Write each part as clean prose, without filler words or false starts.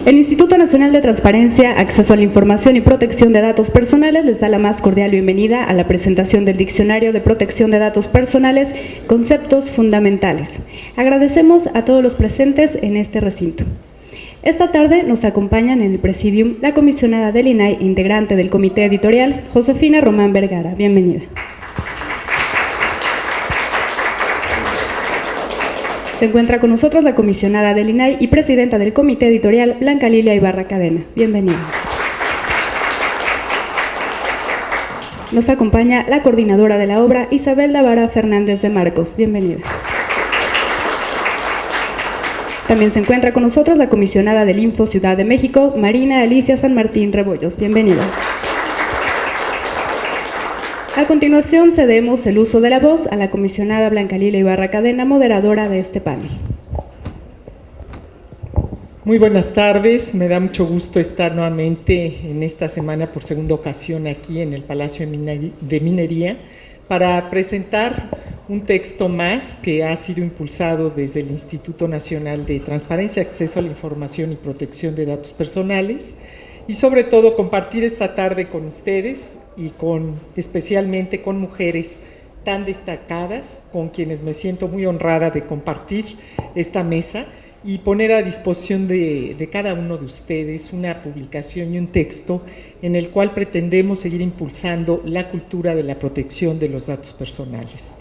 El Instituto Nacional de Transparencia, Acceso a la Información y Protección de Datos Personales les da la más cordial bienvenida a la presentación del Diccionario de Protección de Datos Personales, Conceptos Fundamentales. Agradecemos a todos los presentes en este recinto. Esta tarde nos acompañan en el Presidium la comisionada del INAI e integrante del Comité Editorial, Josefina Román Vergara. Bienvenida. Se encuentra con nosotros la comisionada del INAI y presidenta del Comité Editorial, Blanca Lilia Ibarra Cadena. Bienvenida. Nos acompaña la coordinadora de la obra, Isabel Lavara Fernández de Marcos. Bienvenida. También se encuentra con nosotros la comisionada del Info Ciudad de México, Marina Alicia San Martín Rebollos. Bienvenida. A continuación, cedemos el uso de la voz a la comisionada Blanca Lilia Ibarra Cadena, moderadora de este panel. Muy buenas tardes, me da mucho gusto estar nuevamente en esta semana por segunda ocasión aquí en el Palacio de Minería para presentar un texto más que ha sido impulsado desde el Instituto Nacional de Transparencia, Acceso a la Información y Protección de Datos Personales y sobre todo compartir esta tarde con ustedes y especialmente con mujeres tan destacadas, con quienes me siento muy honrada de compartir esta mesa y poner a disposición de cada uno de ustedes una publicación y un texto en el cual pretendemos seguir impulsando la cultura de la protección de los datos personales.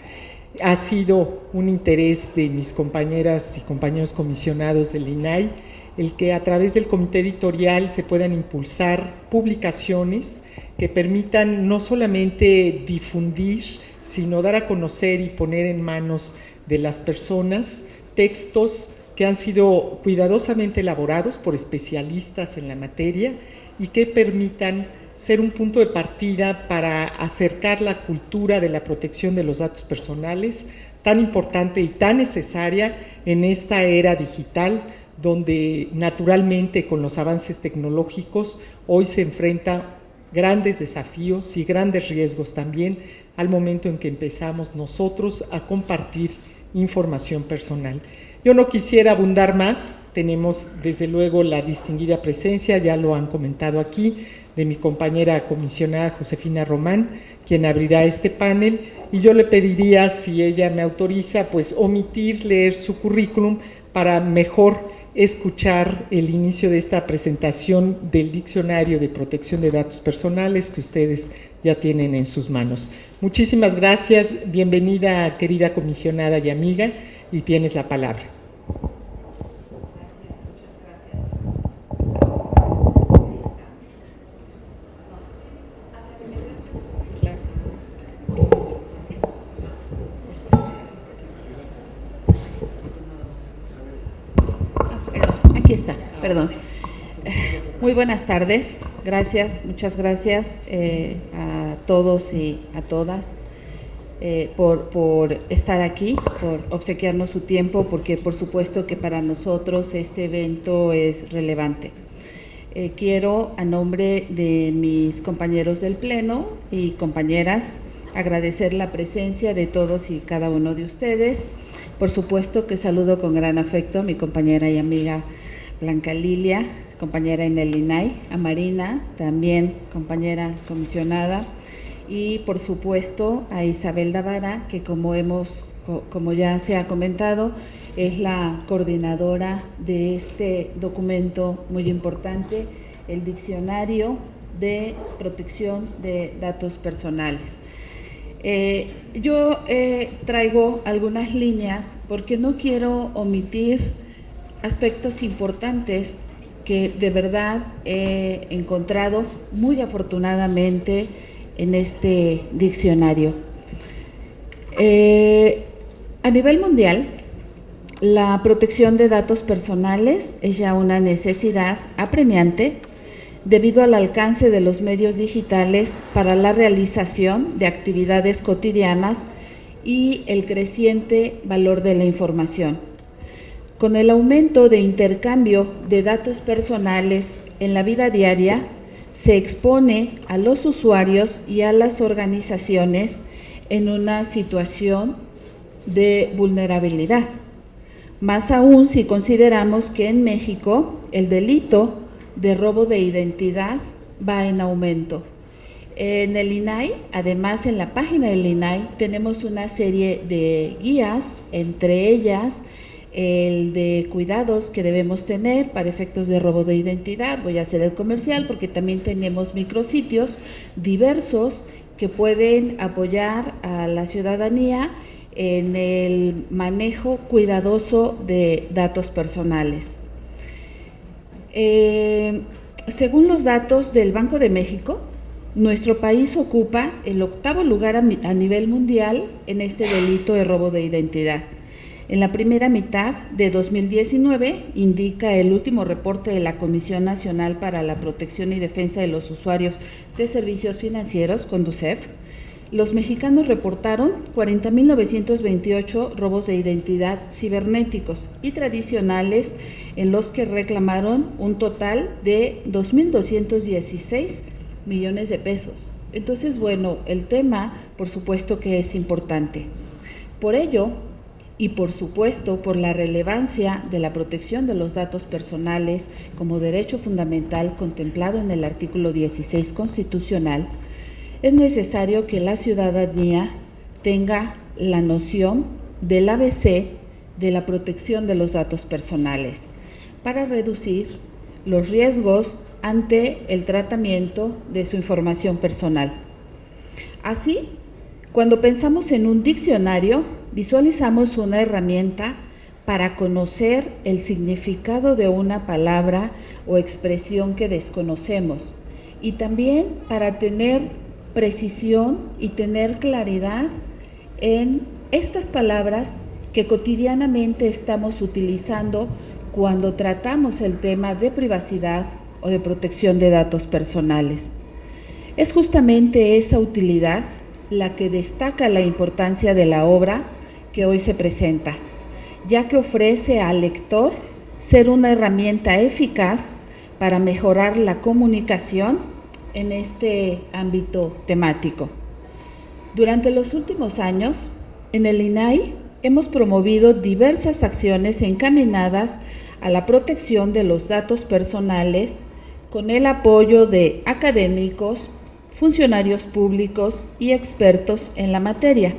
Ha sido un interés de mis compañeras y compañeros comisionados del INAI el que a través del comité editorial se puedan impulsar publicaciones que permitan no solamente difundir, sino dar a conocer y poner en manos de las personas textos que han sido cuidadosamente elaborados por especialistas en la materia y que permitan ser un punto de partida para acercar la cultura de la protección de los datos personales, tan importante y tan necesaria en esta era digital, donde naturalmente con los avances tecnológicos hoy se enfrenta grandes desafíos y grandes riesgos también al momento en que empezamos nosotros a compartir información personal. Yo no quisiera abundar más, tenemos desde luego la distinguida presencia, ya lo han comentado aquí, de mi compañera comisionada Josefina Román, quien abrirá este panel, y yo le pediría, si ella me autoriza, pues omitir leer su currículum para mejor escuchar el inicio de esta presentación del Diccionario de Protección de Datos Personales que ustedes ya tienen en sus manos. Muchísimas gracias, bienvenida querida comisionada y amiga, y tienes la palabra. Perdón. Muy buenas tardes, gracias, muchas gracias a todos y a todas por estar aquí, por obsequiarnos su tiempo, porque por supuesto que para nosotros este evento es relevante. Quiero, a nombre de mis compañeros del Pleno y compañeras, agradecer la presencia de todos y cada uno de ustedes. Por supuesto que saludo con gran afecto a mi compañera y amiga Blanca Lilia, compañera en el INAI, a Marina, también compañera comisionada, y por supuesto a Isabel Lavara, que como ya se ha comentado, es la coordinadora de este documento muy importante, el Diccionario de Protección de Datos Personales. Yo traigo algunas líneas porque no quiero omitir aspectos importantes que de verdad he encontrado muy afortunadamente en este diccionario. A nivel mundial, la protección de datos personales es ya una necesidad apremiante debido al alcance de los medios digitales para la realización de actividades cotidianas y el creciente valor de la información. Con el aumento de intercambio de datos personales en la vida diaria, se expone a los usuarios y a las organizaciones en una situación de vulnerabilidad, más aún si consideramos que en México el delito de robo de identidad va en aumento. En el INAI, además en la página del INAI, tenemos una serie de guías, entre ellas el de cuidados que debemos tener para efectos de robo de identidad. Voy a hacer el comercial porque también tenemos micrositios diversos que pueden apoyar a la ciudadanía en el manejo cuidadoso de datos personales. Según los datos del Banco de México, nuestro país ocupa el 8º lugar a nivel mundial en este delito de robo de identidad. En la primera mitad de 2019, indica el último reporte de la Comisión Nacional para la Protección y Defensa de los Usuarios de Servicios Financieros, CONDUCEF, los mexicanos reportaron 40.928 robos de identidad cibernéticos y tradicionales, en los que reclamaron un total de 2.216 millones de pesos. Entonces, bueno, el tema, por supuesto que es importante. Por ello, y por supuesto por la relevancia de la protección de los datos personales como derecho fundamental contemplado en el artículo 16 constitucional, es necesario que la ciudadanía tenga la noción del ABC de la protección de los datos personales para reducir los riesgos ante el tratamiento de su información personal. Así, cuando pensamos en un diccionario, visualizamos una herramienta para conocer el significado de una palabra o expresión que desconocemos, y también para tener precisión y tener claridad en estas palabras que cotidianamente estamos utilizando cuando tratamos el tema de privacidad o de protección de datos personales. Es justamente esa utilidad la que destaca la importancia de la obra que hoy se presenta, ya que ofrece al lector ser una herramienta eficaz para mejorar la comunicación en este ámbito temático. Durante los últimos años, en el INAI hemos promovido diversas acciones encaminadas a la protección de los datos personales con el apoyo de académicos, funcionarios públicos y expertos en la materia,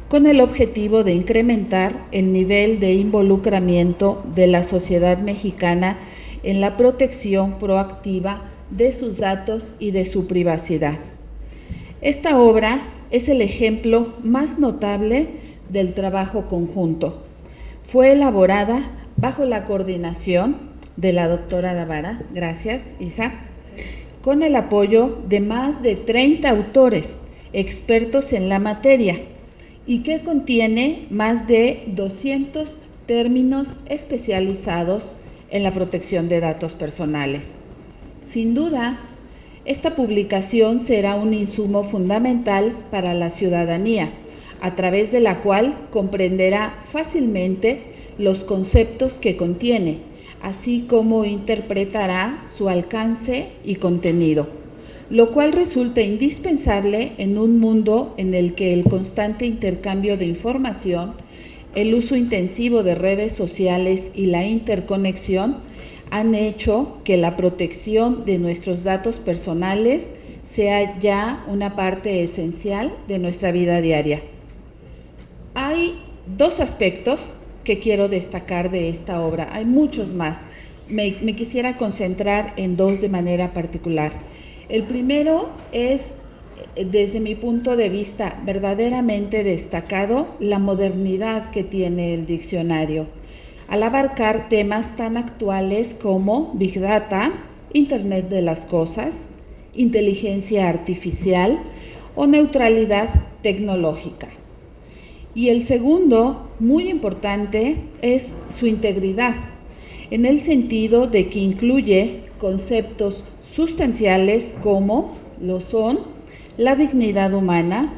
con el objetivo de incrementar el nivel de involucramiento de la sociedad mexicana en la protección proactiva de sus datos y de su privacidad. Esta obra es el ejemplo más notable del trabajo conjunto. Fue elaborada bajo la coordinación de la doctora Davara, gracias Isa, con el apoyo de más de 30 autores expertos en la materia y que contiene más de 200 términos especializados en la protección de datos personales. Sin duda, esta publicación será un insumo fundamental para la ciudadanía, a través de la cual comprenderá fácilmente los conceptos que contiene, así como interpretará su alcance y contenido, lo cual resulta indispensable en un mundo en el que el constante intercambio de información, el uso intensivo de redes sociales y la interconexión han hecho que la protección de nuestros datos personales sea ya una parte esencial de nuestra vida diaria. Hay dos aspectos que quiero destacar de esta obra, hay muchos más. Me quisiera concentrar en dos de manera particular. El primero es, desde mi punto de vista, verdaderamente destacado la modernidad que tiene el diccionario, al abarcar temas tan actuales como Big Data, Internet de las Cosas, inteligencia artificial o neutralidad tecnológica. Y el segundo, muy importante, es su integridad, en el sentido de que incluye conceptos sustanciales como lo son la dignidad humana,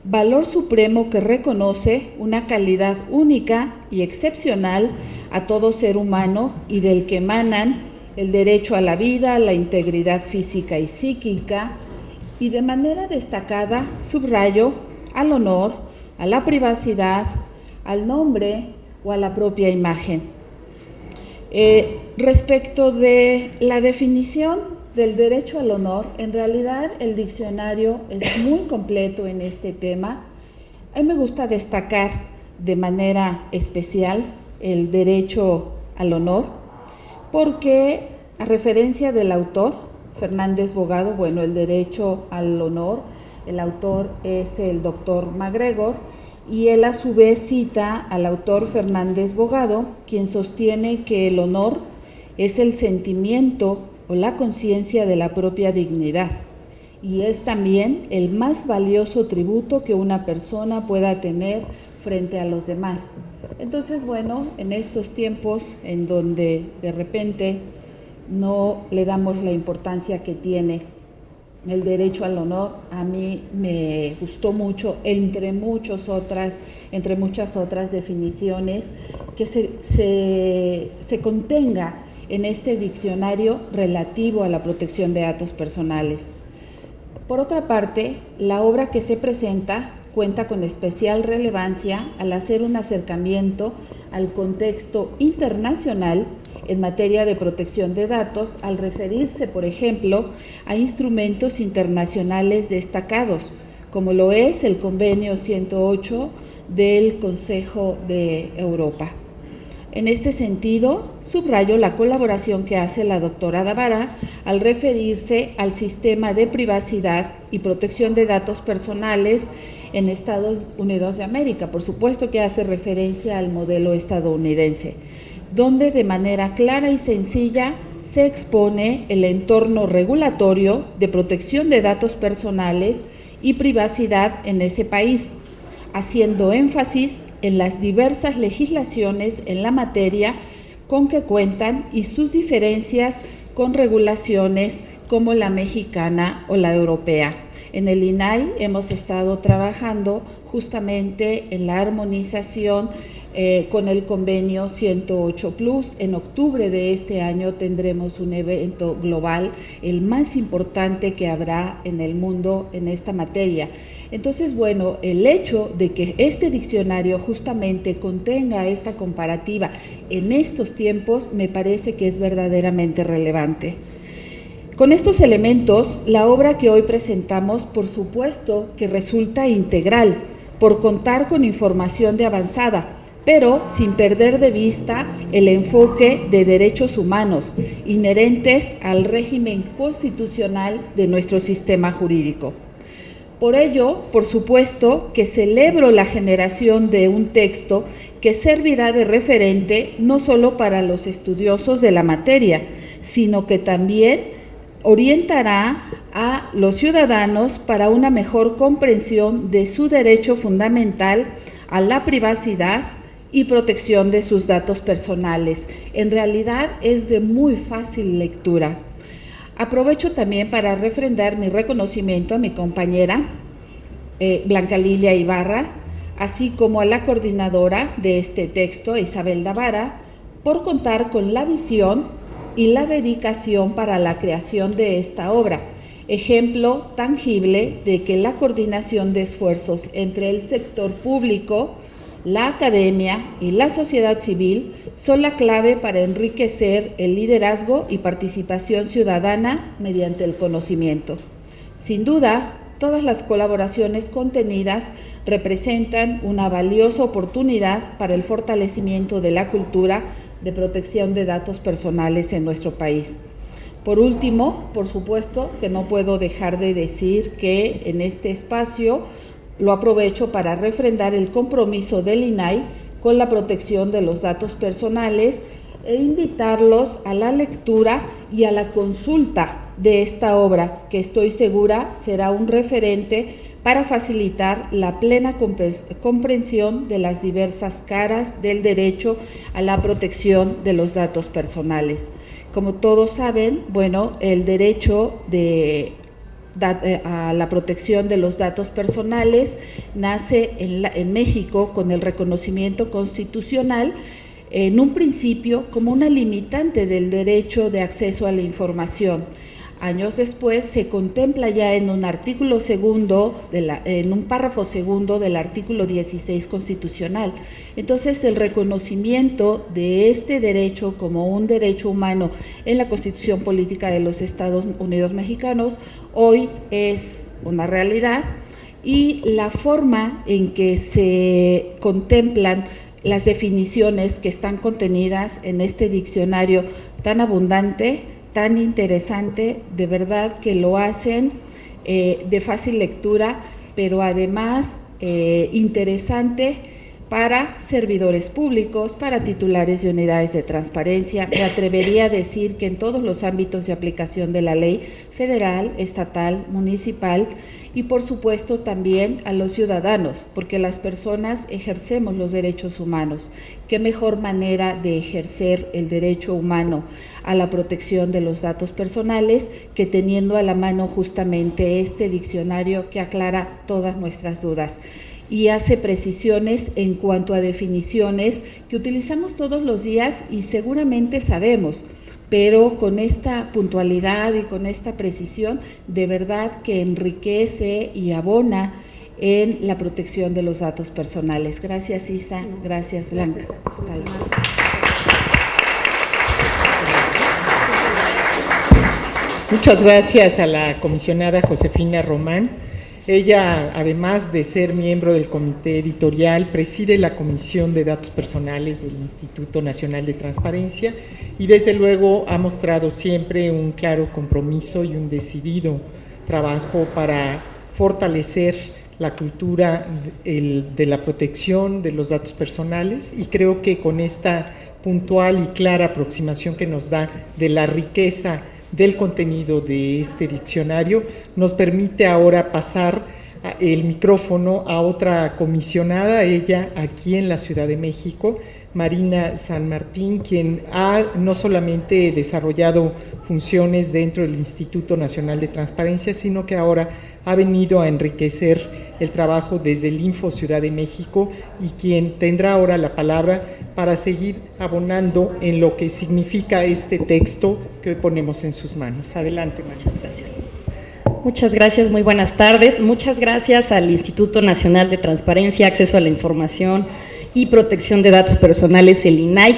valor supremo que reconoce una calidad única y excepcional a todo ser humano y del que emanan el derecho a la vida, la integridad física y psíquica, y de manera destacada subrayo al honor, a la privacidad, al nombre, o a la propia imagen. Respecto de la definición del derecho al honor, en realidad el diccionario es muy completo en este tema. A mí me gusta destacar de manera especial el derecho al honor, porque a referencia del autor, Fernández Bogado, bueno, el derecho al honor, el autor es el doctor MacGregor, y él a su vez cita al autor Fernández Bogado, quien sostiene que el honor es el sentimiento o la conciencia de la propia dignidad, y es también el más valioso tributo que una persona pueda tener frente a los demás. Entonces, bueno, en estos tiempos en donde de repente no le damos la importancia que tiene el derecho al honor, a mí me gustó mucho, entre muchas otras definiciones, que se contenga en este diccionario relativo a la protección de datos personales. Por otra parte, la obra que se presenta cuenta con especial relevancia al hacer un acercamiento al contexto internacional en materia de protección de datos, al referirse, por ejemplo, a instrumentos internacionales destacados, como lo es el Convenio 108 del Consejo de Europa. En este sentido, subrayo la colaboración que hace la doctora Davara al referirse al sistema de privacidad y protección de datos personales en Estados Unidos de América. Por supuesto que hace referencia al modelo estadounidense, donde de manera clara y sencilla se expone el entorno regulatorio de protección de datos personales y privacidad en ese país, haciendo énfasis en las diversas legislaciones en la materia con que cuentan y sus diferencias con regulaciones como la mexicana o la europea. En el INAI hemos estado trabajando justamente en la armonización con el convenio 108 Plus. En octubre de este año tendremos un evento global, el más importante que habrá en el mundo en esta materia. Entonces, bueno, el hecho de que este diccionario justamente contenga esta comparativa en estos tiempos me parece que es verdaderamente relevante. Con estos elementos, la obra que hoy presentamos, por supuesto que resulta integral, por contar con información de avanzada, pero sin perder de vista el enfoque de derechos humanos inherentes al régimen constitucional de nuestro sistema jurídico. Por ello, por supuesto que celebro la generación de un texto que servirá de referente no solo para los estudiosos de la materia, sino que también orientará a los ciudadanos para una mejor comprensión de su derecho fundamental a la privacidad y protección de sus datos personales. En realidad es de muy fácil lectura. Aprovecho también para refrendar mi reconocimiento a mi compañera Blanca Lilia Ibarra, así como a la coordinadora de este texto, Isabel Davara, por contar con la visión y la dedicación para la creación de esta obra, ejemplo tangible de que la coordinación de esfuerzos entre el sector público, la academia y la sociedad civil son la clave para enriquecer el liderazgo y participación ciudadana mediante el conocimiento. Sin duda, todas las colaboraciones contenidas representan una valiosa oportunidad para el fortalecimiento de la cultura de protección de datos personales en nuestro país. Por último, por supuesto que no puedo dejar de decir que en este espacio lo aprovecho para refrendar el compromiso del INAI con la protección de los datos personales e invitarlos a la lectura y a la consulta de esta obra, que estoy segura será un referente para facilitar la plena comprensión de las diversas caras del derecho a la protección de los datos personales. Como todos saben, bueno, el derecho a la protección de los datos personales nace en México con el reconocimiento constitucional en un principio como una limitante del derecho de acceso a la información. años después, se contempla ya en un artículo segundo, en un párrafo segundo del artículo 16 constitucional. Entonces, el reconocimiento de este derecho como un derecho humano en la Constitución Política de los Estados Unidos Mexicanos hoy es una realidad, y la forma en que se contemplan las definiciones que están contenidas en este diccionario tan abundante, tan interesante, de verdad que lo hacen de fácil lectura, pero además interesante para servidores públicos, para titulares de unidades de transparencia. Me atrevería a decir que en todos los ámbitos de aplicación de la ley federal, estatal, municipal, y por supuesto también a los ciudadanos, porque las personas ejercemos los derechos humanos. ¿Qué mejor manera de ejercer el derecho humano a la protección de los datos personales que teniendo a la mano justamente este diccionario que aclara todas nuestras dudas y hace precisiones en cuanto a definiciones que utilizamos todos los días y seguramente sabemos, pero con esta puntualidad y con esta precisión, de verdad que enriquece y abona en la protección de los datos personales. Gracias, Isa. Gracias, Blanca. Hasta luego. Muchas gracias a la comisionada Josefina Román. Ella, además de ser miembro del comité editorial, preside la Comisión de Datos Personales del Instituto Nacional de Transparencia y desde luego ha mostrado siempre un claro compromiso y un decidido trabajo para fortalecer la cultura de la protección de los datos personales, y creo que con esta puntual y clara aproximación que nos da de la riqueza del contenido de este diccionario, nos permite ahora pasar el micrófono a otra comisionada, ella aquí en la Ciudad de México, Marina San Martín, quien ha no solamente desarrollado funciones dentro del Instituto Nacional de Transparencia, sino que ahora ha venido a enriquecer el trabajo desde el Info Ciudad de México, y quien tendrá ahora la palabra para seguir abonando en lo que significa este texto que hoy ponemos en sus manos. Adelante, María. Gracias. Muchas gracias, muy buenas tardes. Muchas gracias al Instituto Nacional de Transparencia, Acceso a la Información y Protección de Datos Personales, el INAI,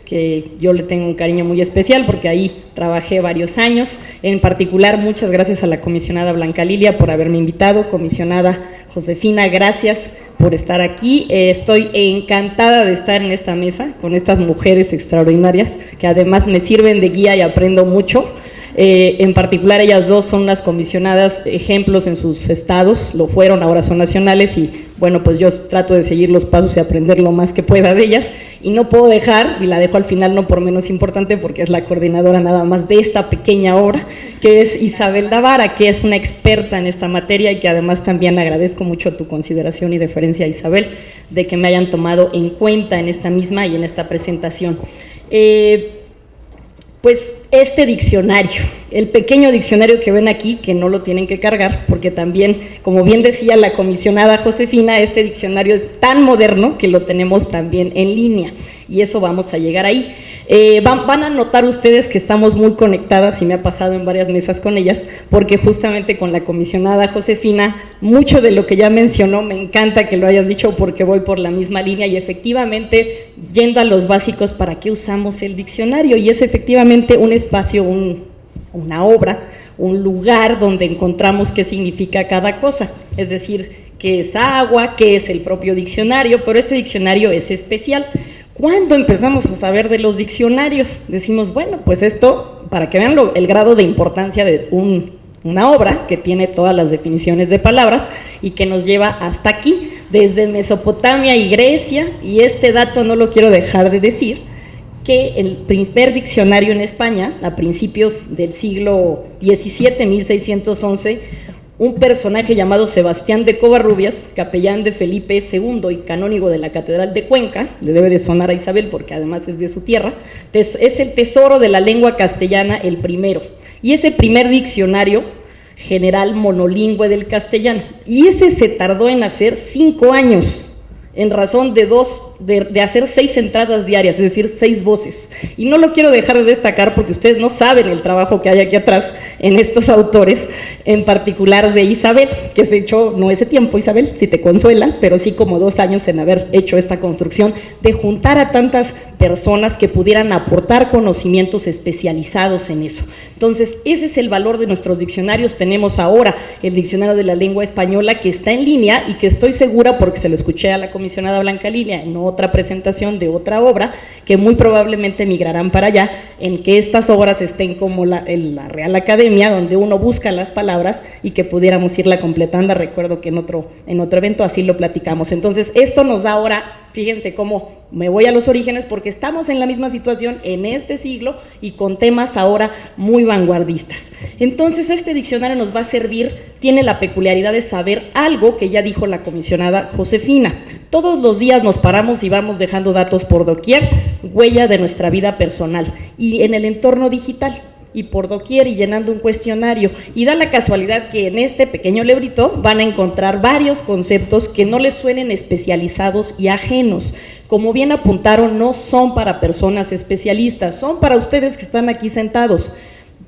que yo le tengo un cariño muy especial porque ahí trabajé varios años. En particular, muchas gracias a la comisionada Blanca Lilia por haberme invitado, comisionada Josefina, gracias por estar aquí. Estoy encantada de estar en esta mesa con estas mujeres extraordinarias que además me sirven de guía y aprendo mucho. En particular, ellas dos son las comisionadas ejemplos en sus estados, lo fueron, ahora son nacionales, y bueno, pues yo trato de seguir los pasos y aprender lo más que pueda de ellas. Y no puedo dejar, y la dejo al final no por menos importante, porque es la coordinadora nada más de esta pequeña obra, que es Isabel Davara, que es una experta en esta materia, y que además también agradezco mucho tu consideración y deferencia, Isabel, de que me hayan tomado en cuenta en esta misma y en esta presentación. Pues este diccionario, el pequeño diccionario que ven aquí, que no lo tienen que cargar, porque también, como bien decía la comisionada Josefina, este diccionario es tan moderno que lo tenemos también en línea, y eso vamos a llegar ahí. Van a notar ustedes que estamos muy conectadas, y me ha pasado en varias mesas con ellas, porque justamente con la comisionada Josefina, mucho de lo que ya mencionó, me encanta que lo hayas dicho porque voy por la misma línea, y efectivamente, yendo a los básicos, ¿para qué usamos el diccionario? Y es efectivamente un espacio, una obra, un lugar donde encontramos qué significa cada cosa, es decir, qué es agua, qué es el propio diccionario, pero este diccionario es especial. ¿Cuándo empezamos a saber de los diccionarios? Decimos, bueno, pues esto, para que vean el grado de importancia de una obra que tiene todas las definiciones de palabras y que nos lleva hasta aquí, desde Mesopotamia y Grecia, y este dato no lo quiero dejar de decir, que el primer diccionario en España, a principios del siglo XVII, 1611, un personaje llamado Sebastián de Covarrubias, capellán de Felipe II y canónigo de la Catedral de Cuenca, le debe de sonar a Isabel porque además es de su tierra, es el tesoro de la lengua castellana, el primero, y ese primer diccionario general monolingüe del castellano, y ese se tardó en hacer 5 años, en razón de hacer 6 entradas diarias, es decir, 6 voces, y no lo quiero dejar de destacar porque ustedes no saben el trabajo que hay aquí atrás, en estos autores, en particular de Isabel, que se echó, no ese tiempo, Isabel, si te consuela, pero sí como 2 años en haber hecho esta construcción, de juntar a tantas personas que pudieran aportar conocimientos especializados en eso. Entonces, ese es el valor de nuestros diccionarios. Tenemos ahora el Diccionario de la Lengua Española, que está en línea y que estoy segura, porque se lo escuché a la comisionada Blanca Lilia en otra presentación de otra obra, que muy probablemente migrarán para allá, en que estas obras estén como en la Real Academia, donde uno busca las palabras y que pudiéramos irla completando. Recuerdo que en otro evento así lo platicamos. Entonces, esto nos da ahora, fíjense cómo me voy a los orígenes, porque estamos en la misma situación en este siglo y con temas ahora muy vanguardistas. Entonces, este diccionario nos va a servir, tiene la peculiaridad de saber algo que ya dijo la comisionada Josefina. Todos los días nos paramos y vamos dejando datos por doquier, huella de nuestra vida personal y en el entorno digital, y por doquier, y llenando un cuestionario, y da la casualidad que en este pequeño librito van a encontrar varios conceptos que no les suenen especializados y ajenos. Como bien apuntaron, no son para personas especialistas, son para ustedes que están aquí sentados,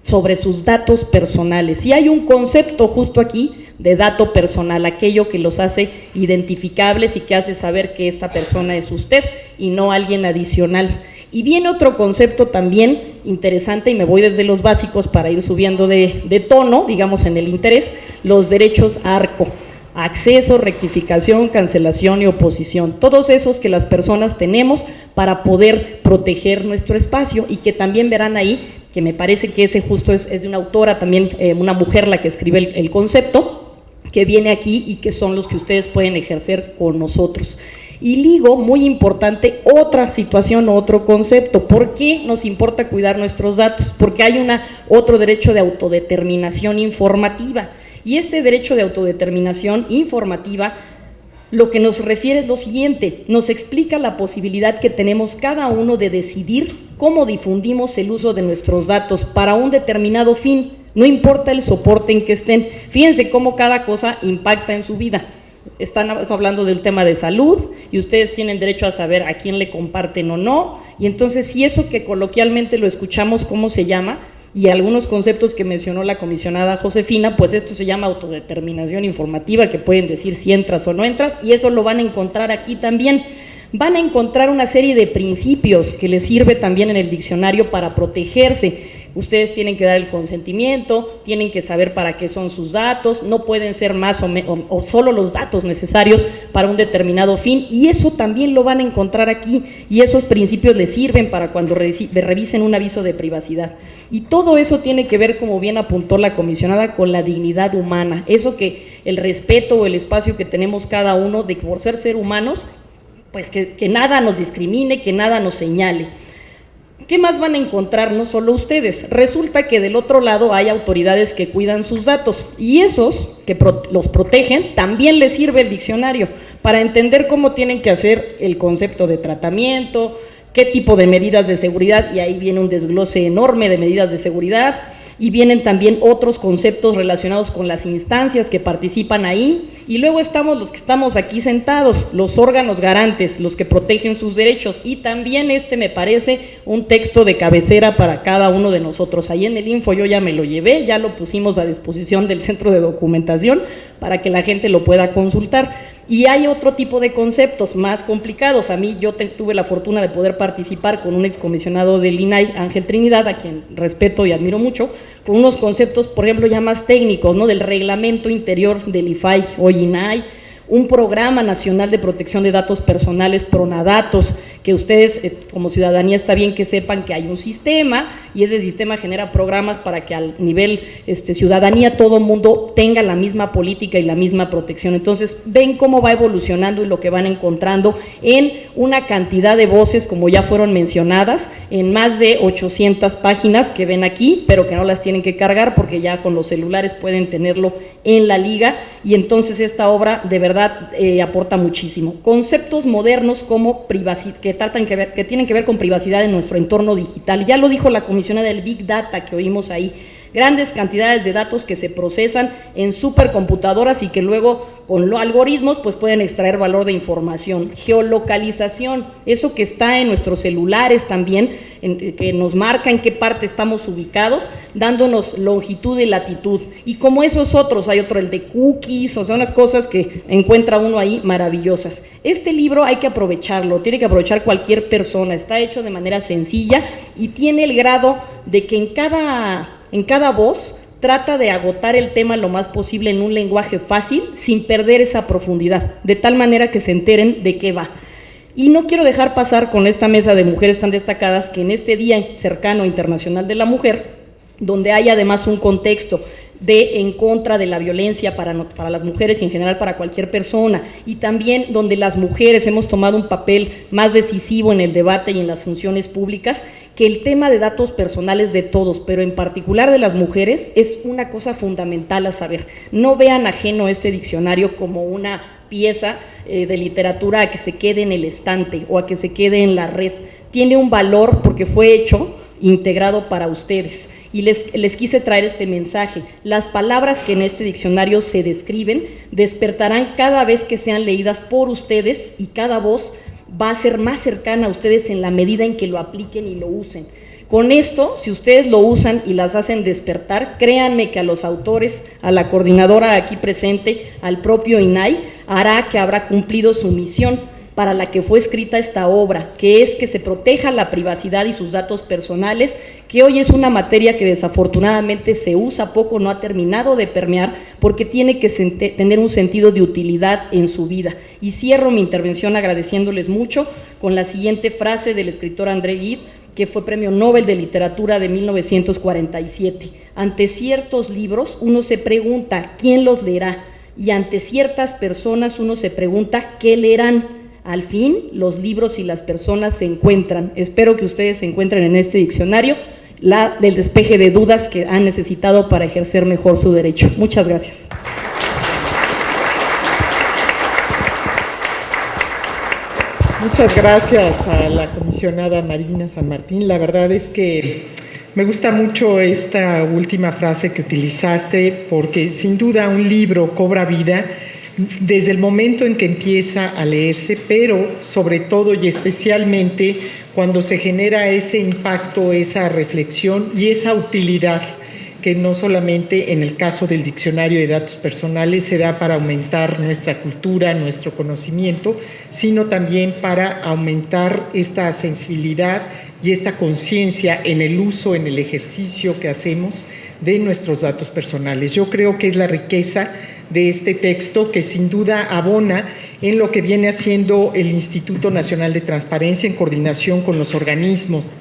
sobre sus datos personales. Y hay un concepto justo aquí de dato personal, aquello que los hace identificables y que hace saber que esta persona es usted y no alguien adicional. Y viene otro concepto también interesante, y me voy desde los básicos para ir subiendo de tono, digamos en el interés, los derechos ARCO: acceso, rectificación, cancelación y oposición. Todos esos que las personas tenemos para poder proteger nuestro espacio, y que también verán ahí, que me parece que ese justo es de una autora también, una mujer la que escribe el concepto, que viene aquí y que son los que ustedes pueden ejercer con nosotros. Y ligo, muy importante, otra situación, otro concepto. ¿Por qué nos importa cuidar nuestros datos? Porque hay otro derecho de autodeterminación informativa. Y este derecho de autodeterminación informativa lo que nos refiere es lo siguiente: nos explica la posibilidad que tenemos cada uno de decidir cómo difundimos el uso de nuestros datos para un determinado fin, no importa el soporte en que estén. Fíjense cómo cada cosa impacta en su vida. Estamos hablando del tema de salud y ustedes tienen derecho a saber a quién le comparten o no, y entonces si eso que coloquialmente lo escuchamos, ¿cómo se llama? Y algunos conceptos que mencionó la comisionada Josefina, pues esto se llama autodeterminación informativa, que pueden decir si entras o no entras, y eso lo van a encontrar aquí también. Van a encontrar una serie de principios que les sirve también en el diccionario para protegerse. Ustedes tienen que dar el consentimiento, tienen que saber para qué son sus datos, no pueden ser más o solo los datos necesarios para un determinado fin, y eso también lo van a encontrar aquí, y esos principios les sirven para cuando revisen un aviso de privacidad. Y todo eso tiene que ver, como bien apuntó la comisionada, con la dignidad humana, eso que el respeto o el espacio que tenemos cada uno de por ser humanos, pues que nada nos discrimine, que nada nos señale. ¿Qué más van a encontrar? No solo ustedes. Resulta que del otro lado hay autoridades que cuidan sus datos, y esos que los protegen también les sirve el diccionario para entender cómo tienen que hacer el concepto de tratamiento, qué tipo de medidas de seguridad, y ahí viene un desglose enorme de medidas de seguridad, y vienen también otros conceptos relacionados con las instancias que participan ahí, y luego estamos los que estamos aquí sentados, los órganos garantes, los que protegen sus derechos, y también me parece un texto de cabecera para cada uno de nosotros. Ahí en el info yo ya me lo llevé, ya lo pusimos a disposición del centro de documentación para que la gente lo pueda consultar. Y hay otro tipo de conceptos más complicados. A mí, yo tuve la fortuna de poder participar con un excomisionado del INAI, Ángel Trinidad, a quien respeto y admiro mucho, con unos conceptos, por ejemplo, ya más técnicos, ¿no? Del reglamento interior del IFAI o INAI, un programa nacional de protección de datos personales, Pronadatos, que ustedes como ciudadanía está bien que sepan que hay un sistema, y ese sistema genera programas para que al nivel ciudadanía todo mundo tenga la misma política y la misma protección. Entonces ven cómo va evolucionando y lo que van encontrando en una cantidad de voces, como ya fueron mencionadas, en más de 800 páginas que ven aquí, pero que no las tienen que cargar porque ya con los celulares pueden tenerlo en la liga, y entonces esta obra de verdad aporta muchísimo. Conceptos modernos como privacidad, que tienen que ver con privacidad en nuestro entorno digital. Ya lo dijo la comisionada del Big Data que oímos ahí, grandes cantidades de datos que se procesan en supercomputadoras y que luego con los algoritmos pues pueden extraer valor de información. Geolocalización, eso que está en nuestros celulares también, que nos marca en qué parte estamos ubicados, dándonos longitud y latitud. Y como esos otros, hay otro, el de cookies, o sea, unas cosas que encuentra uno ahí maravillosas. Este libro hay que aprovecharlo, tiene que aprovechar cualquier persona, está hecho de manera sencilla y tiene el grado de que en cada voz trata de agotar el tema lo más posible en un lenguaje fácil, sin perder esa profundidad, de tal manera que se enteren de qué va. Y no quiero dejar pasar con esta mesa de mujeres tan destacadas que en este Día Cercano Internacional de la Mujer, donde hay además un contexto de en contra de la violencia para las mujeres y en general para cualquier persona, y también donde las mujeres hemos tomado un papel más decisivo en el debate y en las funciones públicas, que el tema de datos personales de todos, pero en particular de las mujeres, es una cosa fundamental a saber. No vean ajeno este diccionario como una pieza de literatura a que se quede en el estante o a que se quede en la red. Tiene un valor porque fue hecho, integrado para ustedes. Y les quise traer este mensaje. Las palabras que en este diccionario se describen despertarán cada vez que sean leídas por ustedes y cada voz va a ser más cercana a ustedes en la medida en que lo apliquen y lo usen. Con esto, si ustedes lo usan y las hacen despertar, créanme que a los autores, a la coordinadora aquí presente, al propio INAI, hará que habrá cumplido su misión para la que fue escrita esta obra, que es que se proteja la privacidad y sus datos personales, que hoy es una materia que desafortunadamente se usa poco, no ha terminado de permear, porque tiene que tener un sentido de utilidad en su vida. Y cierro mi intervención agradeciéndoles mucho con la siguiente frase del escritor André Gide, que fue Premio Nobel de Literatura de 1947. Ante ciertos libros uno se pregunta ¿quién los leerá? Y ante ciertas personas uno se pregunta ¿qué leerán? Al fin, los libros y las personas se encuentran. Espero que ustedes se encuentren en este diccionario del despeje de dudas que han necesitado para ejercer mejor su derecho. Muchas gracias. Muchas gracias a la comisionada Marina San Martín. La verdad es que me gusta mucho esta última frase que utilizaste, porque sin duda un libro cobra vida desde el momento en que empieza a leerse, pero sobre todo y especialmente cuando se genera ese impacto, esa reflexión y esa utilidad que no solamente en el caso del diccionario de datos personales se da para aumentar nuestra cultura, nuestro conocimiento, sino también para aumentar esta sensibilidad y esta conciencia en el uso, en el ejercicio que hacemos de nuestros datos personales. Yo creo que es la riqueza de este texto que sin duda abona en lo que viene haciendo el Instituto Nacional de Transparencia en coordinación con los organismos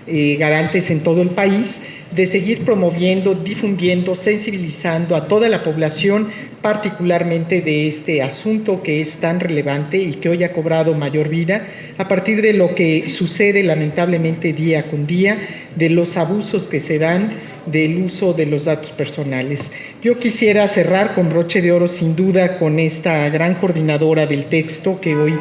garantes en todo el país, de seguir promoviendo, difundiendo, sensibilizando a toda la población, particularmente de este asunto que es tan relevante y que hoy ha cobrado mayor vida a partir de lo que sucede lamentablemente día con día, de los abusos que se dan del uso de los datos personales. Yo quisiera cerrar con broche de oro, sin duda, con esta gran coordinadora del texto que hoy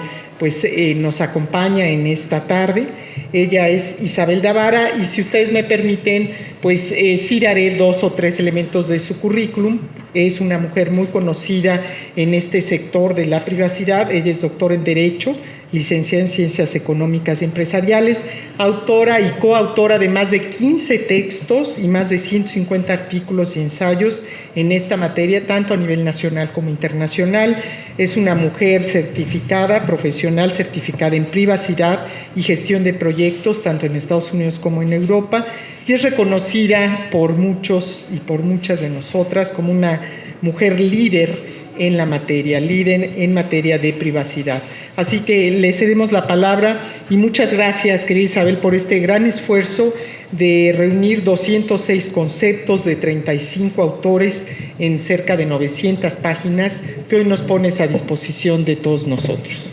nos acompaña en esta tarde. Ella es Isabel Davara y si ustedes me permiten, sí daré 2 o 3 elementos de su currículum. Es una mujer muy conocida en este sector de la privacidad. Ella es doctora en Derecho, licenciada en Ciencias Económicas y Empresariales, autora y coautora de más de 15 textos y más de 150 artículos y ensayos en esta materia, tanto a nivel nacional como internacional. Es una mujer certificada, profesional certificada en privacidad y gestión de proyectos, tanto en Estados Unidos como en Europa, y es reconocida por muchos y por muchas de nosotras como una mujer líder en la materia, líder en materia de privacidad. Así que le cedemos la palabra y muchas gracias, querida Isabel, por este gran esfuerzo de reunir 206 conceptos de 35 autores en cerca de 900 páginas que hoy nos pones a disposición de todos nosotros.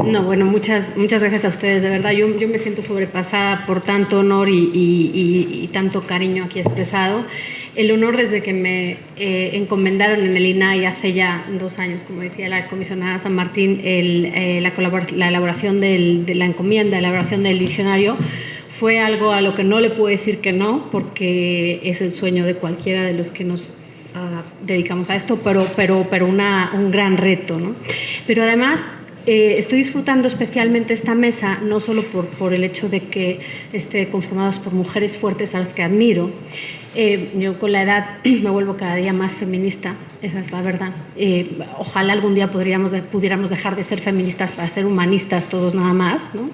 No, bueno, muchas gracias a ustedes, de verdad. Yo me siento sobrepasada por tanto honor y tanto cariño aquí expresado. El honor desde que me encomendaron en el INAI hace ya 2 años, como decía la comisionada San Martín, la elaboración de la encomienda, la elaboración del diccionario, fue algo a lo que no le puedo decir que no, porque es el sueño de cualquiera de los que nos dedicamos a esto, pero un gran reto, ¿no? Pero además, Estoy disfrutando especialmente esta mesa, no solo por el hecho de que esté conformados por mujeres fuertes a las que admiro. Yo con la edad me vuelvo cada día más feminista, esa es la verdad. Ojalá algún día pudiéramos dejar de ser feministas para ser humanistas todos nada más, ¿no?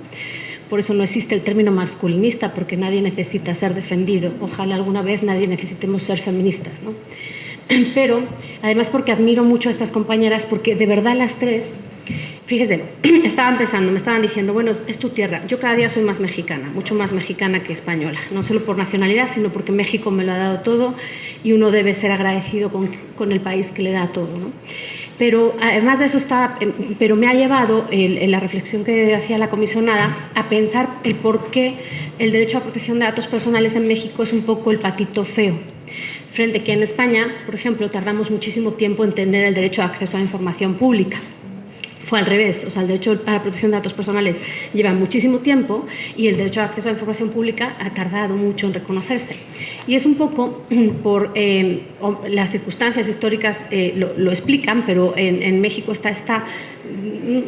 Por eso no existe el término masculinista, porque nadie necesita ser defendido. Ojalá alguna vez nadie necesitemos ser feministas, ¿no? Pero además porque admiro mucho a estas compañeras, porque de verdad las tres, fíjese, me estaban diciendo, bueno, es tu tierra. Yo cada día soy más mexicana, mucho más mexicana que española, no solo por nacionalidad, sino porque México me lo ha dado todo y uno debe ser agradecido con el país que le da todo, ¿no? Pero además de eso pero me ha llevado la reflexión que hacía la comisionada a pensar el por qué el derecho a protección de datos personales en México es un poco el patito feo. Frente a que en España, por ejemplo, tardamos muchísimo tiempo en tener el derecho a acceso a información pública. Fue al revés, o sea, el derecho a la protección de datos personales lleva muchísimo tiempo y el derecho a acceso a la información pública ha tardado mucho en reconocerse. Y es un poco por las circunstancias históricas lo explican, pero en México está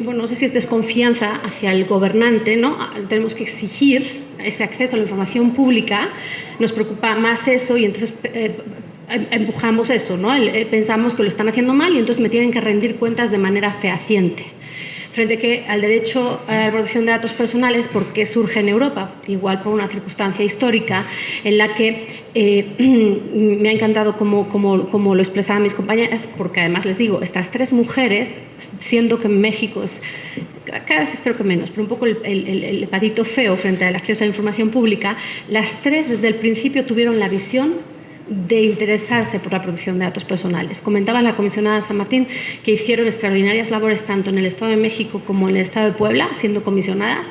bueno, no sé si es desconfianza hacia el gobernante, ¿no? Tenemos que exigir ese acceso a la información pública, nos preocupa más eso y entonces empujamos eso, ¿no? Pensamos que lo están haciendo mal y entonces me tienen que rendir cuentas de manera fehaciente. Frente al derecho a la protección de datos personales, ¿por qué surge en Europa? Igual por una circunstancia histórica en la que me ha encantado como lo expresaban mis compañeras, porque además les digo, estas tres mujeres, siendo que en México es cada vez espero que menos, pero un poco el patito feo frente al acceso a la información pública, las tres desde el principio tuvieron la visión de interesarse por la protección de datos personales. Comentaba la comisionada San Martín que hicieron extraordinarias labores tanto en el Estado de México como en el Estado de Puebla, siendo comisionadas,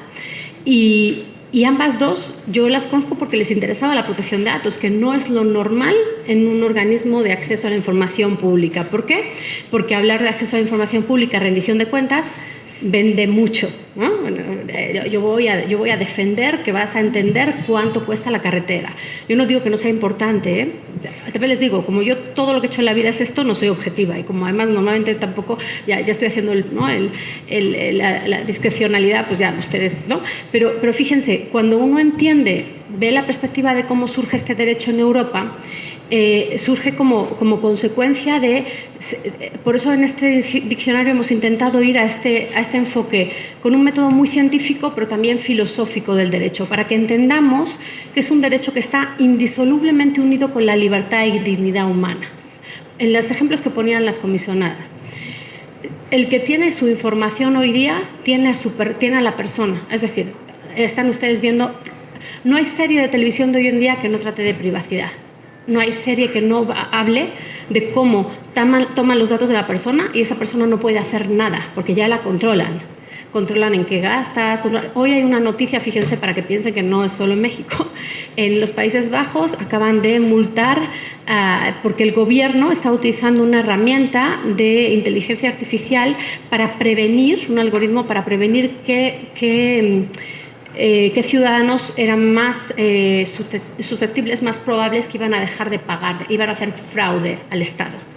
y ambas dos yo las conozco porque les interesaba la protección de datos, que no es lo normal en un organismo de acceso a la información pública. ¿Por qué? Porque hablar de acceso a la información pública, rendición de cuentas, vende mucho, ¿no? Bueno, yo voy a defender que vas a entender cuánto cuesta la carretera. Yo no digo que no sea importante, ¿eh? También les digo, como yo todo lo que he hecho en la vida es esto, no soy objetiva y como además normalmente tampoco, ya estoy haciendo la discrecionalidad, pues ya ustedes, ¿no? Pero fíjense, cuando uno entiende, ve la perspectiva de cómo surge este derecho en Europa, surge como consecuencia por eso en este diccionario hemos intentado ir a este enfoque con un método muy científico pero también filosófico del derecho, para que entendamos que es un derecho que está indisolublemente unido con la libertad y dignidad humana. En los ejemplos que ponían las comisionadas, el que tiene su información hoy día tiene a la persona, es decir, están ustedes viendo, no hay serie de televisión de hoy en día que no trate de privacidad. No hay serie que no hable de cómo toman los datos de la persona y esa persona no puede hacer nada porque ya la controlan. Controlan en qué gastas. Hoy hay una noticia, fíjense, para que piensen que no es solo en México. En los Países Bajos acaban de multar porque el gobierno está utilizando una herramienta de inteligencia artificial para prevenir, un algoritmo para prevenir qué ciudadanos eran más susceptibles, más probables que iban a dejar de pagar, iban a hacer fraude al Estado.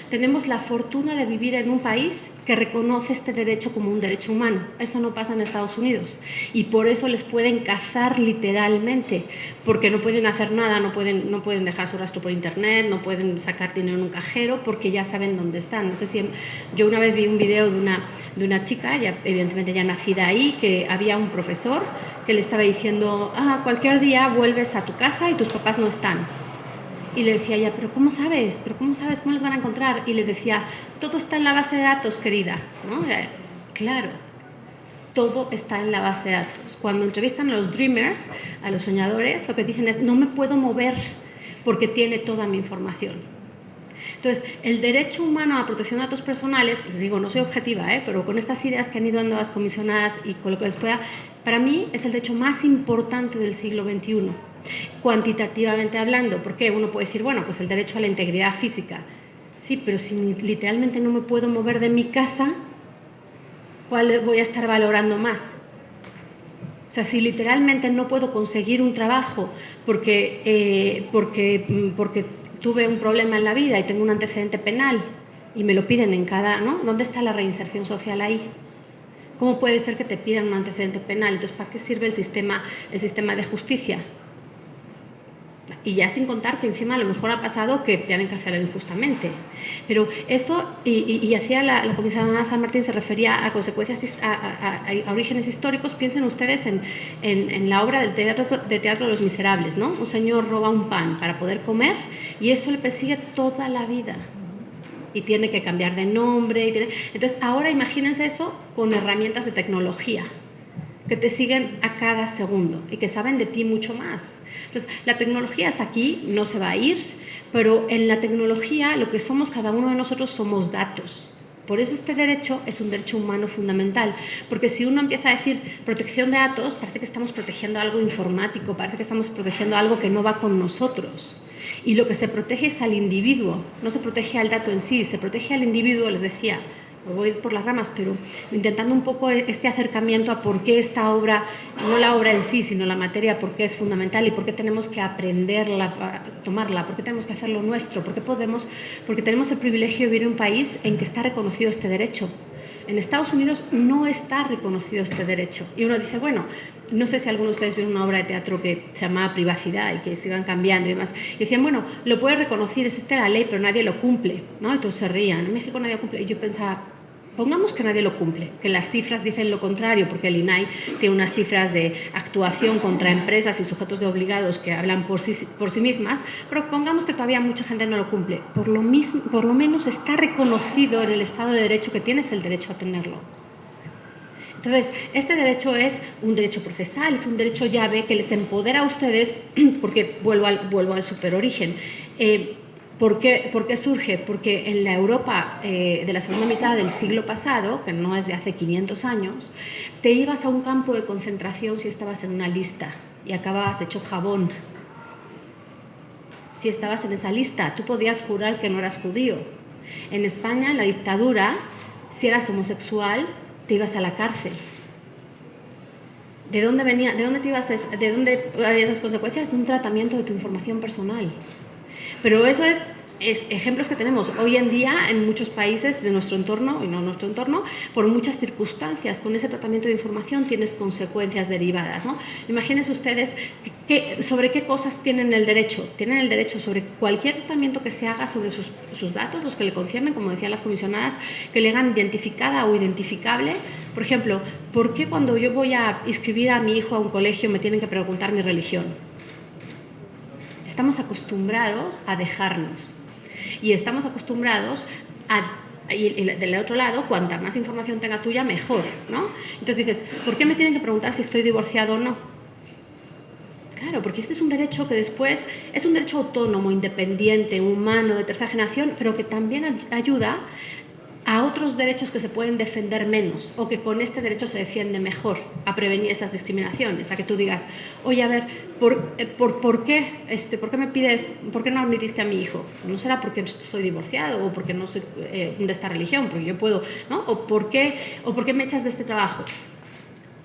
Tenemos la fortuna de vivir en un país que reconoce este derecho como un derecho humano. Eso no pasa en Estados Unidos y por eso les pueden cazar literalmente, porque no pueden hacer nada, no pueden dejar su rastro por internet, no pueden sacar dinero en un cajero porque ya saben dónde están. No sé si yo una vez vi un video de una chica, evidentemente ya nacida ahí, que había un profesor que le estaba diciendo, cualquier día vuelves a tu casa y tus papás no están. Y le decía ella, ¿pero cómo sabes? ¿Cómo los van a encontrar? Y le decía, todo está en la base de datos, querida, ¿no? Claro, todo está en la base de datos. Cuando entrevistan a los dreamers, a los soñadores, lo que dicen es, no me puedo mover porque tiene toda mi información. Entonces, el derecho humano a la protección de datos personales, les digo, no soy objetiva, pero con estas ideas que han ido dando las comisionadas y con lo que les pueda, para mí es el derecho más importante del siglo XXI, cuantitativamente hablando, porque uno puede decir, bueno, pues el derecho a la integridad física. Sí, pero si literalmente no me puedo mover de mi casa, ¿cuál voy a estar valorando más? O sea, si literalmente no puedo conseguir un trabajo porque tuve un problema en la vida y tengo un antecedente penal y me lo piden en cada, ¿no? ¿Dónde está la reinserción social ahí? ¿Cómo puede ser que te pidan un antecedente penal? Entonces, ¿para qué sirve el sistema de justicia? Y ya sin contar que encima a lo mejor ha pasado que te han encarcelado injustamente. Pero esto, y hacía la comisaria San Martín, se refería a consecuencias, a orígenes históricos. Piensen ustedes en la obra de teatro de Los Miserables, ¿no? Un señor roba un pan para poder comer y eso le persigue toda la vida. Y tiene que cambiar de nombre. Entonces, ahora imagínense eso con herramientas de tecnología que te siguen a cada segundo y que saben de ti mucho más. Entonces, la tecnología está aquí, no se va a ir, pero en la tecnología lo que somos cada uno de nosotros somos datos. Por eso este derecho es un derecho humano fundamental, porque si uno empieza a decir protección de datos, parece que estamos protegiendo algo informático, parece que estamos protegiendo algo que no va con nosotros. Y lo que se protege es al individuo, no se protege al dato en sí, se protege al individuo, les decía. Me voy por las ramas, pero intentando un poco este acercamiento a por qué esta obra, no la obra en sí, sino la materia, por qué es fundamental y por qué tenemos que aprenderla, tomarla, por qué tenemos que hacerlo nuestro, porque tenemos el privilegio de vivir en un país en que está reconocido este derecho. En Estados Unidos no está reconocido este derecho. Y uno dice, bueno, no sé si algunos de ustedes vieron una obra de teatro que se llamaba Privacidad y que se iban cambiando y demás. Y decían, bueno, lo puedes reconocer, es la ley, pero nadie lo cumple, ¿no? Y todos se rían. En México nadie lo cumple. Y yo pensaba, pongamos que nadie lo cumple, que las cifras dicen lo contrario, porque el INAI tiene unas cifras de actuación contra empresas y sujetos de obligados que hablan por sí mismas, pero pongamos que todavía mucha gente no lo cumple. Por lo menos está reconocido en el Estado de Derecho que tienes el derecho a tenerlo. Entonces, este derecho es un derecho procesal, es un derecho llave que les empodera a ustedes, porque vuelvo al superorigen. ¿Por qué surge? Porque en la Europa de la segunda mitad del siglo pasado, que no es de hace 500 años, te ibas a un campo de concentración si estabas en una lista y acababas hecho jabón. Si estabas en esa lista, tú podías jurar que no eras judío. En España, en la dictadura, si eras homosexual, te ibas a la cárcel. ¿De dónde venía? ¿De dónde había esas consecuencias? De un tratamiento de tu información personal. Pero eso es ejemplos que tenemos hoy en día en muchos países de nuestro entorno, y no nuestro entorno, por muchas circunstancias. Con ese tratamiento de información tienes consecuencias derivadas, ¿no? Imagínense ustedes sobre qué cosas tienen el derecho. Tienen el derecho sobre cualquier tratamiento que se haga sobre sus datos, los que le conciernen, como decían las comisionadas, que le hagan identificada o identificable. Por ejemplo, ¿por qué cuando yo voy a inscribir a mi hijo a un colegio me tienen que preguntar mi religión? Estamos acostumbrados a dejarnos y estamos acostumbrados y del otro lado, cuanta más información tenga tuya, mejor, ¿no? Entonces dices, ¿por qué me tienen que preguntar si estoy divorciado o no? Claro, porque este es un derecho que después es un derecho autónomo, independiente, humano, de tercera generación, pero que también ayuda a otros derechos que se pueden defender menos o que con este derecho se defiende mejor, a prevenir esas discriminaciones, a que tú digas, oye, a ver, ¿por qué me pides, por qué no admitiste a mi hijo? No será porque soy divorciado o porque no soy de esta religión, porque yo puedo, ¿no? O ¿por qué me echas de este trabajo?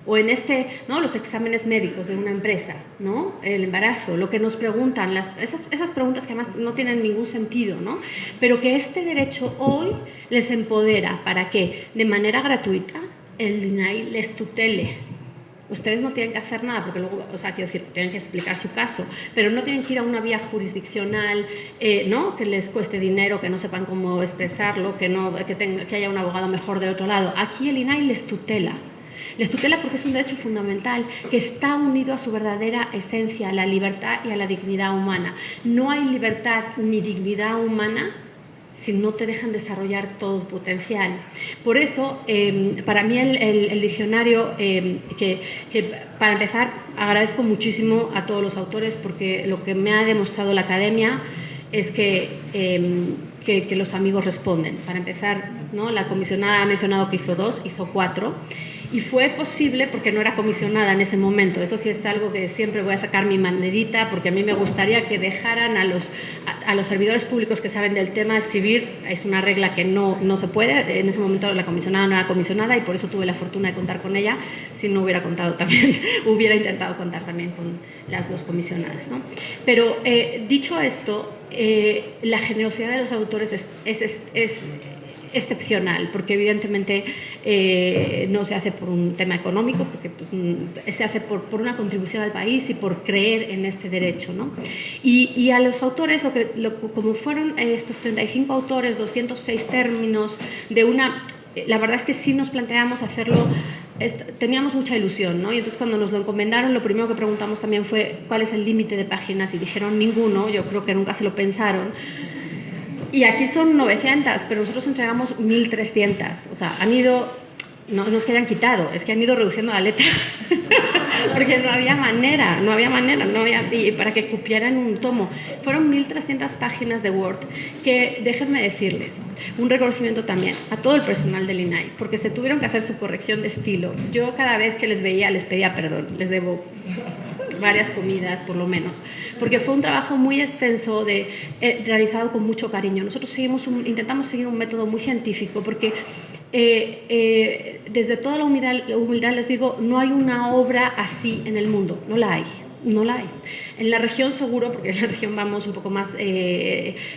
O en ¿no? Los exámenes médicos de una empresa, ¿no? El embarazo, lo que nos preguntan, esas preguntas que además no tienen ningún sentido, ¿no? Pero que este derecho hoy les empodera para que de manera gratuita el INAI les tutele. Ustedes no tienen que hacer nada, porque luego, o sea, quiero decir, tienen que explicar su caso, pero no tienen que ir a una vía jurisdiccional, ¿no? Que les cueste dinero, que no sepan cómo expresarlo, que haya un abogado mejor del otro lado. Aquí el INAI les tutela. Les tutela porque es un derecho fundamental que está unido a su verdadera esencia, a la libertad y a la dignidad humana. No hay libertad ni dignidad humana si no te dejan desarrollar todo tu potencial. Por eso, para mí el diccionario, que para empezar agradezco muchísimo a todos los autores, porque lo que me ha demostrado la academia es que los amigos responden. Para empezar, ¿no? La comisionada ha mencionado que hizo 2, hizo 4. Y fue posible porque no era comisionada en ese momento. Eso sí es algo que siempre voy a sacar mi banderita, porque a mí me gustaría que dejaran a los servidores públicos que saben del tema escribir. Es una regla que no se puede. En ese momento la comisionada no era comisionada y por eso tuve la fortuna de contar con ella. Si no hubiera contado también, hubiera intentado contar también con las 2 comisionadas, ¿no? Pero dicho esto, la generosidad de los autores excepcional, porque evidentemente no se hace por un tema económico, porque pues, se hace por una contribución al país y por creer en este derecho, ¿no? Y a los autores, como fueron estos 35 autores, 206 términos, la verdad es que sí nos planteamos hacerlo. Teníamos mucha ilusión, ¿no? Y entonces cuando nos lo encomendaron, lo primero que preguntamos también fue ¿cuál es el límite de páginas? Y dijeron ninguno, yo creo que nunca se lo pensaron. Y aquí son 900, pero nosotros entregamos 1300. O sea, han ido, no es que hayan quitado, es que han ido reduciendo la letra. Porque no había manera, y para que cupieran un tomo. Fueron 1300 páginas de Word que, déjenme decirles, un reconocimiento también a todo el personal del INAI, porque se tuvieron que hacer su corrección de estilo. Yo cada vez que les veía les pedía perdón, les debo varias comidas por lo menos, porque fue un trabajo muy extenso, realizado con mucho cariño. Nosotros intentamos seguir un método muy científico, porque desde toda la humildad les digo, no hay una obra así en el mundo, no la hay. En la región seguro, porque en la región vamos un poco más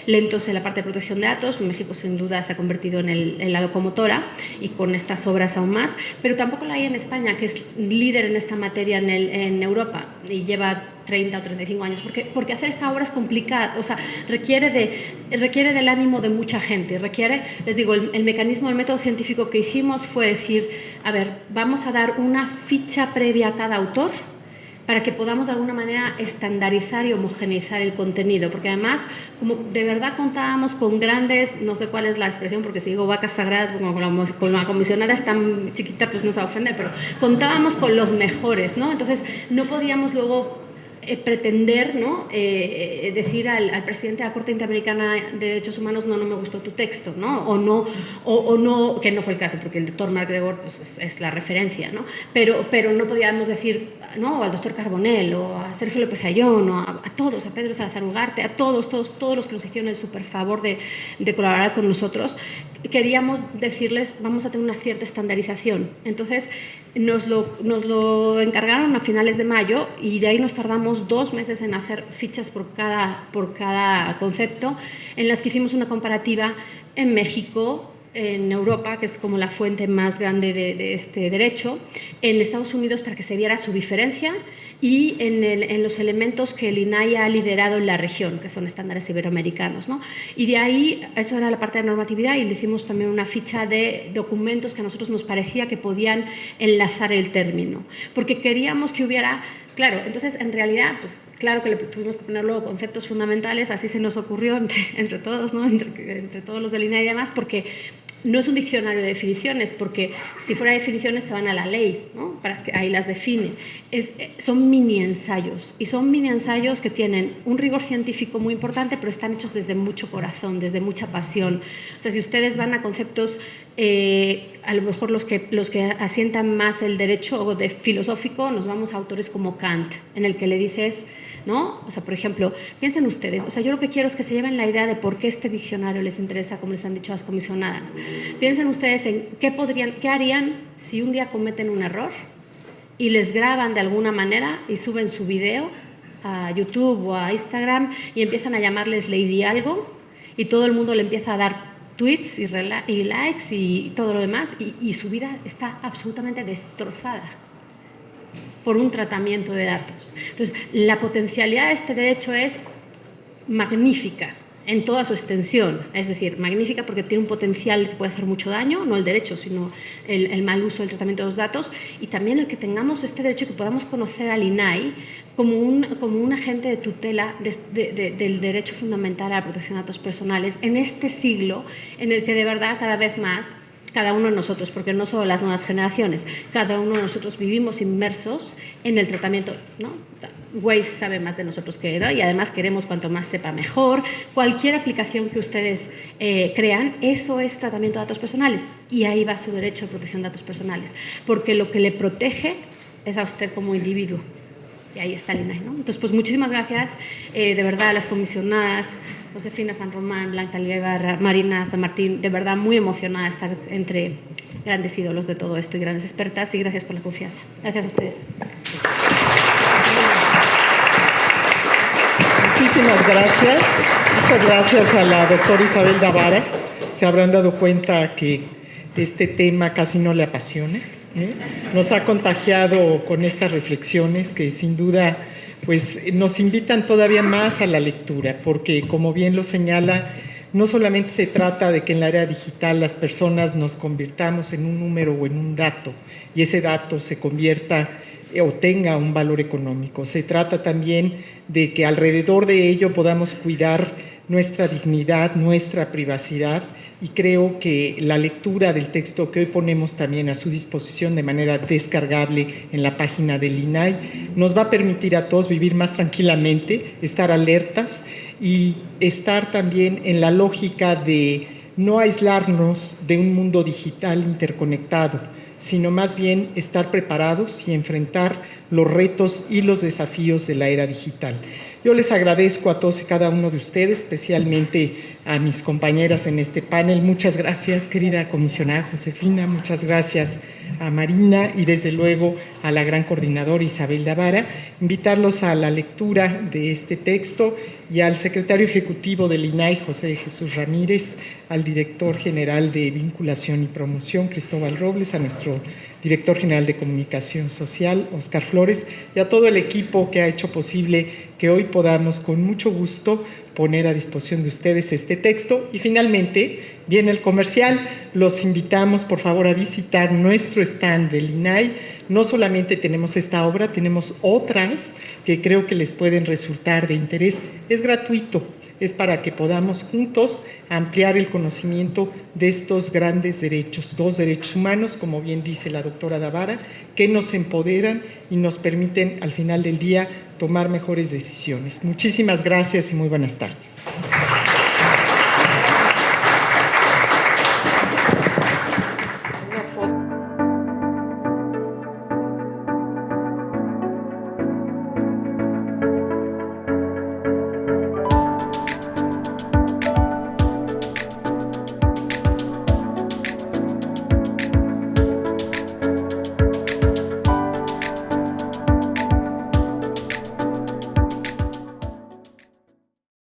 lentos en la parte de protección de datos. México sin duda se ha convertido en la locomotora y con estas obras aún más, pero tampoco la hay en España, que es líder en esta materia en Europa y lleva 30 o 35 años, porque hacer esta obra es complicada, o sea, requiere del ánimo de mucha gente, les digo, el mecanismo, el método científico que hicimos fue decir, a ver, vamos a dar una ficha previa a cada autor para que podamos de alguna manera estandarizar y homogeneizar el contenido, porque además, como de verdad contábamos con grandes, no sé cuál es la expresión, porque si digo vacas sagradas, como con la comisionada es tan chiquita, pues nos va a ofender, pero contábamos con los mejores, ¿no? Entonces, no podíamos luego pretender, ¿no? Decir al presidente de la Corte Interamericana de Derechos Humanos no me gustó tu texto, ¿no? O no, que no fue el caso, porque el doctor MacGregor pues, es la referencia, ¿no? Pero no podíamos decir, ¿no? O al doctor Carbonell, o a Sergio López Ayllón, o a todos, a Pedro Salazar Ugarte, a todos los que nos hicieron el súper favor de colaborar con nosotros. Queríamos decirles, vamos a tener una cierta estandarización. Entonces, nos lo encargaron a finales de mayo y de ahí nos tardamos 2 meses en hacer fichas por cada concepto, en las que hicimos una comparativa en México, en Europa, que es como la fuente más grande de este derecho, en Estados Unidos para que se viera su diferencia, y en los elementos que el INAI ha liderado en la región, que son estándares iberoamericanos, ¿no? Y de ahí, eso era la parte de normatividad, y le hicimos también una ficha de documentos que a nosotros nos parecía que podían enlazar el término, porque queríamos que hubiera, claro, entonces en realidad, pues claro que le tuvimos que poner luego conceptos fundamentales, así se nos ocurrió entre todos, ¿no? Entre todos los del INAI y demás, porque no es un diccionario de definiciones, porque si fuera definiciones se van a la ley, ¿no? Para que ahí las define. Son mini ensayos, y son mini ensayos que tienen un rigor científico muy importante, pero están hechos desde mucho corazón, desde mucha pasión. O sea, si ustedes van a conceptos, a lo mejor los que asientan más el derecho o de filosófico, nos vamos a autores como Kant, en el que le dices, ¿no? O sea, por ejemplo, piensen ustedes, o sea, yo lo que quiero es que se lleven la idea de por qué este diccionario les interesa, como les han dicho las comisionadas. Piensen ustedes en qué harían si un día cometen un error y les graban de alguna manera y suben su video a YouTube o a Instagram y empiezan a llamarles Lady algo y todo el mundo le empieza a dar tweets y likes y todo lo demás y su vida está absolutamente destrozada por un tratamiento de datos. Entonces, la potencialidad de este derecho es magnífica en toda su extensión, es decir, magnífica porque tiene un potencial que puede hacer mucho daño, no el derecho, sino el mal uso del tratamiento de los datos, y también el que tengamos este derecho, que podamos conocer al INAI como un agente de tutela del derecho fundamental a la protección de datos personales en este siglo en el que de verdad cada vez más cada uno de nosotros, porque no solo las nuevas generaciones, cada uno de nosotros vivimos inmersos en el tratamiento, ¿no? Waze sabe más de nosotros que él, y además queremos cuanto más sepa mejor. Cualquier aplicación que ustedes crean, eso es tratamiento de datos personales, y ahí va su derecho de protección de datos personales, porque lo que le protege es a usted como individuo, y ahí está el INAI, ¿no? Entonces, pues muchísimas gracias, de verdad, a las comisionadas, Josefina San Román, Blanca Liebarra, Marina San Martín, de verdad muy emocionada de estar entre grandes ídolos de todo esto y grandes expertas, y gracias por la confianza. Gracias a ustedes. Muchísimas gracias. Muchas gracias a la doctora Isabel Davara. se habrán dado cuenta que este tema casi no le apasiona, ¿eh? Nos ha contagiado con estas reflexiones que sin duda pues, nos invitan todavía más a la lectura, porque como bien lo señala, no solamente se trata de que en la era digital las personas nos convirtamos en un número o en un dato, y ese dato se convierta o tenga un valor económico. Se trata también de que alrededor de ello podamos cuidar nuestra dignidad, nuestra privacidad, y creo que la lectura del texto que hoy ponemos también a su disposición de manera descargable en la página del INAI nos va a permitir a todos vivir más tranquilamente, estar alertas y estar también en la lógica de no aislarnos de un mundo digital interconectado, sino más bien estar preparados y enfrentar los retos y los desafíos de la era digital. Yo les agradezco a todos y cada uno de ustedes, especialmente a mis compañeras en este panel. Muchas gracias, querida comisionada Josefina, muchas gracias a Marina y desde luego a la gran coordinadora Isabel Davara. Invitarlos a la lectura de este texto y al secretario ejecutivo del INAI, José de Jesús Ramírez, al director general de Vinculación y Promoción, Cristóbal Robles, a nuestro director general de Comunicación Social, Óscar Flores, y a todo el equipo que ha hecho posible que hoy podamos con mucho gusto poner a disposición de ustedes este texto. Y finalmente viene el comercial. Los invitamos por favor a visitar nuestro stand del INAI. No solamente tenemos esta obra, tenemos otras que creo que les pueden resultar de interés. Es gratuito, es para que podamos juntos ampliar el conocimiento de estos grandes derechos, 2 derechos humanos, como bien dice la doctora Davara, que nos empoderan y nos permiten al final del día tomar mejores decisiones. Muchísimas gracias y muy buenas tardes.